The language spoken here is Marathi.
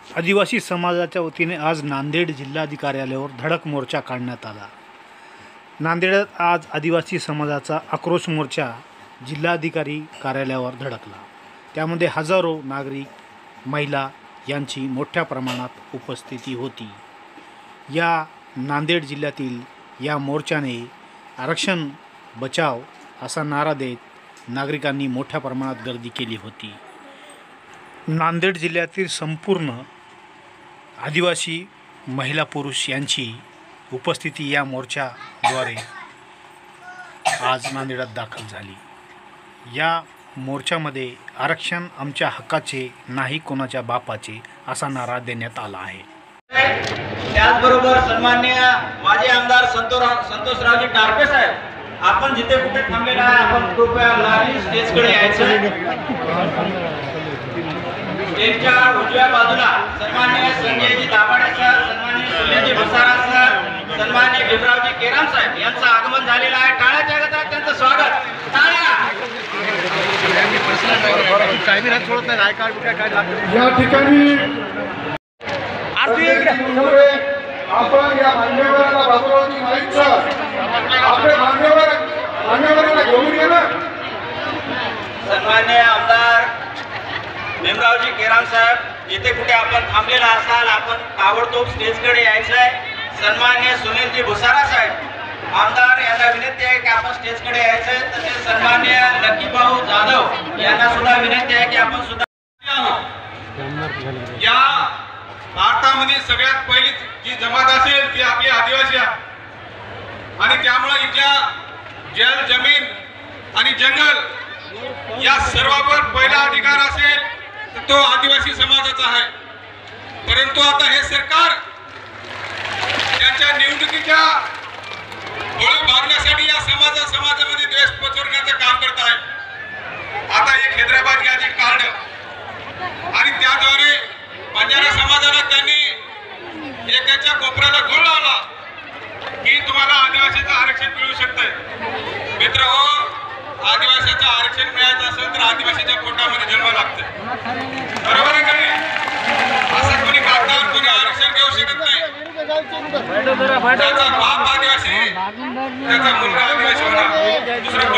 आदिवासी समाजाच्या वतीने आज नांदेड जिल्हाधिकार्यालयावर धडक मोर्चा काढण्यात आला। नांदेडात आज आदिवासी समाजाचा आक्रोश मोर्चा जिल्हाधिकारी कार्यालयावर धडकला। त्यामध्ये हजारो नागरिक, महिला यांची मोठ्या प्रमाणात उपस्थिती होती। या नांदेड जिल्ह्यातील या मोर्चाने आरक्षण बचाव असा नारा देत नागरिकांनी मोठ्या प्रमाणात गर्दी केली होती। नांदेड जिल्ह्यातील संपूर्ण आदिवासी महिला पुरुष यांची उपस्थिती या मोर्चाद्वारे आज नांदेडात दाखल झाली। या मोर्चामध्ये आरक्षण आमच्या हक्काचे, नाही कोणाच्या बापाचे असा नारा देण्यात आला आहे। त्याचबरोबर सन्माननीय माजी आमदार संतोषरावजी टारपे साहेब, आपण जिथे कुठे थांबलेला आहे आपण कृपया लाईव्ह स्टेजकडे यायचं। स्टेजच्या उजव्या बाजूला सन्माननीय संजयजी दाभाडे सर, सन्माननीय सुनीलजी भसारा सर, सन्माननीय भीमरावजी केराम साहेब यांचं आगमन झालेलं आहे। टाळ्याच्या गजरात त्यांचं स्वागत। टाळ्या। या ठिकाणी आपण या मान्यवराला बाबूरावजी माहीत आपले मान्यवराला घेऊन ये ना। सन्माननीय आमदार भीमरावजी केराम साहेब, जिथे कुठे आपण थांबलेला असाल आपण ताबडतोब स्टेजकडे यायचं आहे। सन्माननीय सुनीलजी भुसारा साहेब, आमदार यांना विनंती आहे की आपण स्टेजकडे यायचं आहे। तसेच सन्माननीय लक्कीभाऊ जाधव यांना सुद्धा विनंती आहे की आपण सुद्धा या भारतामध्ये सगळ्यात पहिली जी जमात असेल ती आपली आदिवासी आहे आणि त्यामुळे इथल्या जल, जमीन आणि जंगल या सर्वांवर पहिला अधिकार असेल तर तो आदिवासी समाजाचा आहे। परंतु आता हे सरकार त्यांच्या निवडणुकीच्या बळी मारण्यासाठी या समाजामध्ये द्वेष पसरवण्याचं काम करत आहे। आता हे हैदराबाद गॅजेट काढलं आणि त्याद्वारे बंजारा समाजाला त्यांनी एकाच्या कोपऱ्याला घोळ लावला की तुम्हाला आदिवासीचं आरक्षण मिळू शकतंय। मित्रहो, आदिवासीचं आरक्षण मिळायचं असेल तर आदिवासीच्या पोटामध्ये जन्म लागतं, बरोबर आहे का नाही? असं कोणी कागदावर कोणी आरक्षण घेऊ शकत नाही। त्याचा बाप आदिवासी, त्याचा मुलगा आदिवासी होणार, दुसरं